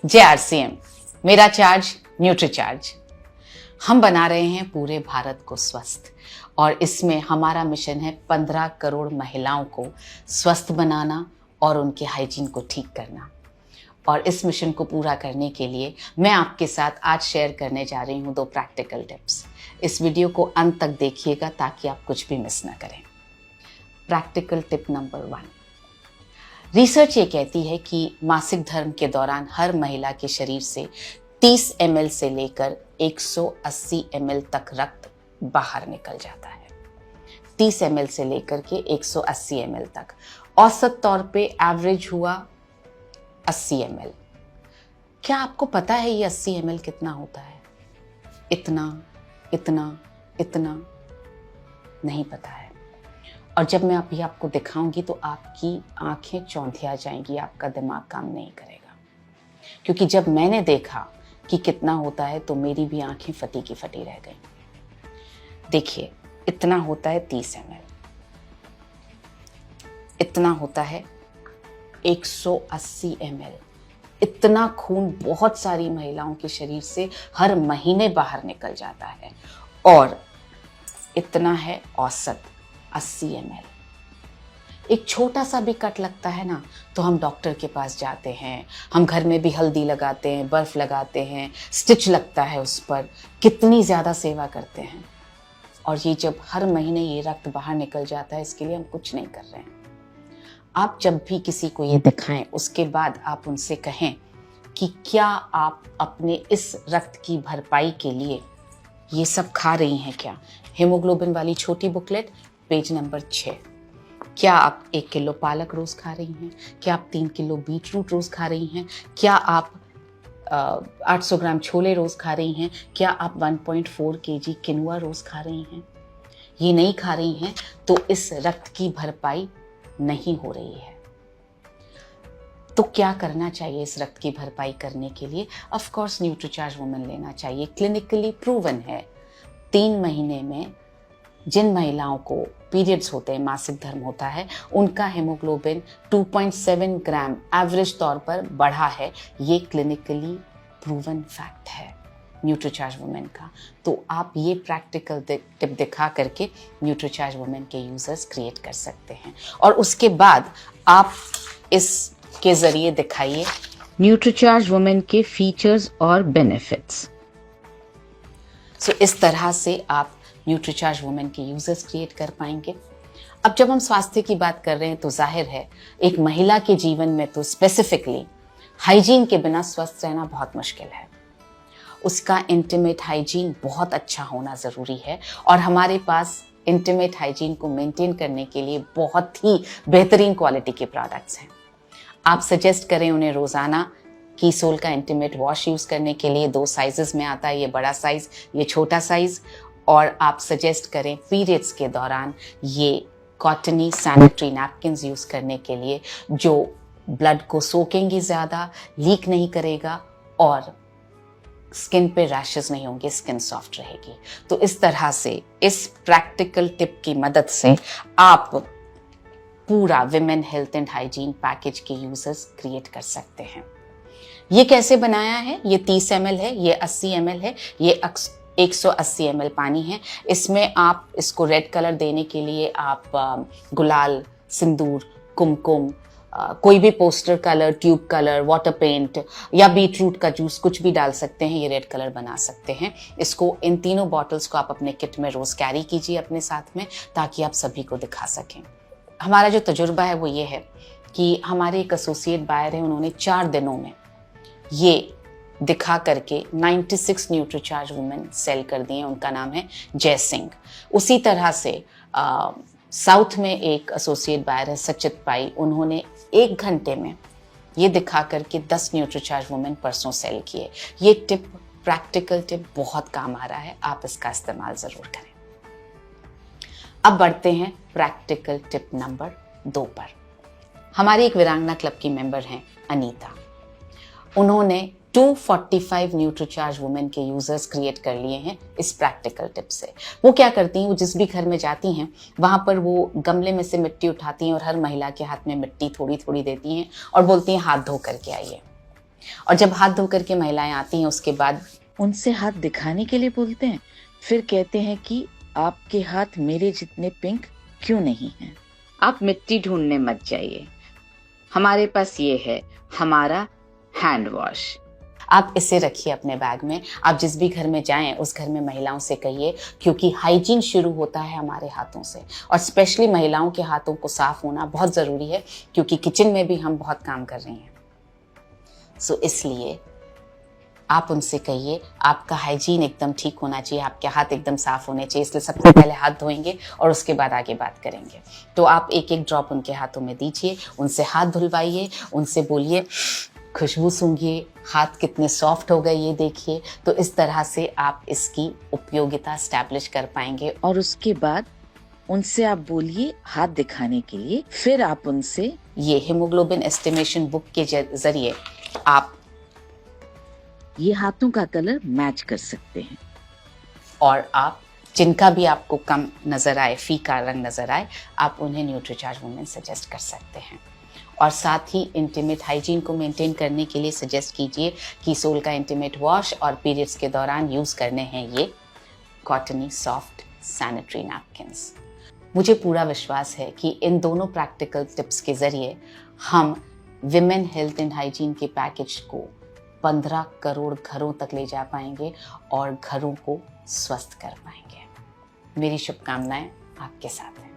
जय आरसीएम। मेरा charge Nutricharge. हम बना रहे हैं पूरे भारत को स्वस्थ और इसमें हमारा मिशन है 15 करोड़ महिलाओं को स्वस्थ बनाना और उनके हाइजीन को ठीक करना। और इस मिशन को पूरा करने के लिए मैं आपके साथ आज शेयर करने जा रही हूँ 2 प्रैक्टिकल टिप्स। इस वीडियो को अंत तक देखिएगा ताकि आप कुछ भी मिस ना करें। Practical tip number 1। रिसर्च ये कहती है कि मासिक धर्म के दौरान हर महिला के शरीर से 30 ml से लेकर 180 ml तक रक्त बाहर निकल जाता है। 30 ml से लेकर के 180 ml तक। औसत तौर पे एवरेज हुआ 80 ml। क्या आपको पता है ये 80 ml कितना होता है? इतना इतना इतना नहीं पता है। और जब मैं अभी आपको दिखाऊंगी तो आपकी आंखें चौंधिया जाएंगी, आपका दिमाग काम नहीं करेगा। क्योंकक्योंकि जब मैंने देखा कि कितना होता है तो मेरी भी आंखें फटी की फटी रह गई। देखिए, इतना होता है 30 ml, इतना होता है 180 ml। इतना खून बहुत सारी महिलाओं के शरीर से हर महीने बाहर निकल जाता है। और इतना है औसत 80 ml। एक छोटा सा भी कट लगता है ना तो हम डॉक्टर के पास जाते हैं, हम घर में भी हल्दी लगाते हैं, बर्फ लगाते हैं, स्टिच लगता है उस पर, कितनी ज़्यादा सेवा करते हैं। और ये जब हर महीने ये रक्त बाहर निकल जाता है, इसके लिए हम कुछ नहीं कर रहे हैं। आप जब भी किसी को ये दिखाएं उसके बाद आप उनसे कहें कि क्या आप अपने इस रक्त की भरपाई के लिए ये सब खा रही हैं क्या? हीमोग्लोबिन वाली छोटी बुकलेट, पेज नंबर 6। क्या आप 1 किलो पालक रोज खा रही हैं? क्या आप 3 किलो बीट रूट रोज खा रही हैं? क्या आप 800 ग्राम छोले रोज खा रही हैं? क्या आप 1.4 kg किनुआ रोज खा रही हैं? ये नहीं खा रही हैं तो इस रक्त की भरपाई नहीं हो रही है। तो क्या करना चाहिए इस रक्त की भरपाई करने के लिए? ऑफ कोर्स न्यूट्रीचार्ज वुमेन लेना चाहिए। क्लिनिकली प्रूवन है। 3 महीने में जिन महिलाओं को पीरियड्स होते हैं, मासिक धर्म होता है, उनका हेमोग्लोबिन 2.7 ग्राम एवरेज तौर पर बढ़ा है। ये क्लिनिकली प्रूवन फैक्ट है न्यूट्रीचार्ज वुमेन का। तो आप ये प्रैक्टिकल टिप दिखा करके न्यूट्रीचार्ज वुमेन के यूजर्स क्रिएट कर सकते हैं। और उसके बाद आप इसके जरिए दिखाइए न्यूट्रीचार्ज वुमेन के फीचर्स और बेनिफिट्स। सो इस तरह से आप न्यूट्रीचार्ज वुमेन के यूजर्स क्रिएट कर पाएंगे। अब जब हम स्वास्थ्य की बात कर रहे हैं तो जाहिर है एक महिला के जीवन में तो स्पेसिफिकली हाइजीन के बिना स्वस्थ रहना बहुत मुश्किल है। उसका इंटीमेट हाइजीन बहुत अच्छा होना ज़रूरी है और हमारे पास इंटीमेट हाइजीन को मेंटेन करने के लिए बहुत ही बेहतरीन क्वालिटी के प्रोडक्ट्स हैं। आप सजेस्ट करें उन्हें रोज़ाना कीसोल का इंटीमेट वॉश यूज़ करने के लिए। 2 साइजेस में आता है, ये बड़ा साइज़, ये छोटा साइज़। और आप सजेस्ट करें पीरियड्स के दौरान ये कॉटनी सैनिटरी नैपकिन्स यूज़ करने के लिए, जो ब्लड को सोखेंगी ज़्यादा, लीक नहीं करेगा और स्किन पे रैशेस नहीं होंगे, स्किन सॉफ्ट रहेगी। तो इस तरह से इस प्रैक्टिकल टिप की मदद से आप पूरा women health and hygiene package के यूजर्स क्रिएट कर सकते हैं। ये कैसे बनाया है? ये 30 ml है, ये 80 ml है, ये 180 ml पानी है। इसमें आप इसको रेड कलर देने के लिए आप गुलाल, सिंदूर, कुमकुम, कोई भी poster colour, tube colour, water paint या बीटरूट का जूस कुछ भी डाल सकते हैं। ये रेड कलर बना सकते हैं। इसको, इन तीनों बॉटल्स को आप अपने किट में रोज कैरी कीजिए अपने साथ में, ताकि आप सभी को दिखा सकें। हमारा जो तजुर्बा है वो ये है कि हमारे एक एसोसिएट बायर हैं, उन्होंने 4 दिनों में ये दिखा करके 96 न्यूट्रीचार्ज वुमेन सेल कर दिए। उनका नाम है जय सिंह। उसी तरह से साउथ में एक एसोसिएट बायर है सचित पाई, उन्होंने 1 घंटे में ये दिखा करके 10 न्यूट्रीचार्ज वुमेन परसों सेल किए। ये टिप, प्रैक्टिकल टिप बहुत काम आ रहा है, आप इसका इस्तेमाल ज़रूर करें। अब बढ़ते हैं प्रैक्टिकल टिप नंबर 2 पर। हमारे एक वीरांगना क्लब की मेंबर हैं अनीता। उन्होंने 245 न्यूट्रीचार्ज वुमेन के यूजर्स क्रिएट कर लिए हैं इस प्रैक्टिकल टिप से। वो क्या करती हैं, वो जिस भी घर में जाती हैं वहाँ पर वो गमले में से मिट्टी उठाती हैं और हर महिला के हाथ में मिट्टी थोड़ी थोड़ी देती हैं और बोलती हैं हाथ धो करके आइए। और जब हाथ धो करके महिलाएं आती हैं उसके बाद उनसे हाथ दिखाने के लिए बोलते हैं, फिर कहते हैं कि आपके हाथ मेरे जितने पिंक क्यों नहीं हैं। आप मिट्टी ढूंढने मत जाइए, हमारे पास ये है, हमारा हैंड वॉश। आप इसे रखिए अपने बैग में। आप जिस भी घर में जाएं उस घर में महिलाओं से कहिए, क्योंकि हाइजीन शुरू होता है हमारे हाथों से, और स्पेशली महिलाओं के हाथों को साफ होना बहुत ज़रूरी है, क्योंकि किचन में भी हम बहुत काम कर रही हैं। सो इसलिए आप उनसे कहिए आपका हाइजीन एकदम ठीक होना चाहिए, आपके हाथ एकदम साफ होने चाहिए, इसलिए सबसे पहले हाथ धोएंगे और उसके बाद आगे बात करेंगे। तो आप एक एक ड्रॉप उनके हाथों में दीजिए, उनसे हाथ धुलवाइए, उनसे बोलिए खुशबू सूंघिए, हाथ कितने सॉफ्ट हो गए ये देखिए। तो इस तरह से आप इसकी उपयोगिता स्टैब्लिश कर पाएंगे। और उसके बाद उनसे आप बोलिए हाथ दिखाने के लिए, फिर आप उनसे ये हीमोग्लोबिन एस्टिमेशन बुक के जरिए आप ये हाथों का कलर मैच कर सकते हैं। और आप जिनका भी आपको कम नज़र आए, फीका रंग नज़र आए, आप उन्हें न्यूट्रीचार्ज वुमेन सजेस्ट कर सकते हैं। और साथ ही इंटीमेट हाइजीन को मेंटेन करने के लिए सजेस्ट कीजिए कि सोल का इंटीमेट वॉश और पीरियड्स के दौरान यूज़ करने हैं ये कॉटनी सॉफ्ट सैनिटरी नैपकिन्स। मुझे पूरा विश्वास है कि इन दोनों प्रैक्टिकल टिप्स के ज़रिए हम विमेन हेल्थ एंड हाइजीन के पैकेज को 15 करोड़ घरों तक ले जा पाएंगे और घरों को स्वस्थ कर पाएंगे। मेरी शुभकामनाएं आपके साथ हैं।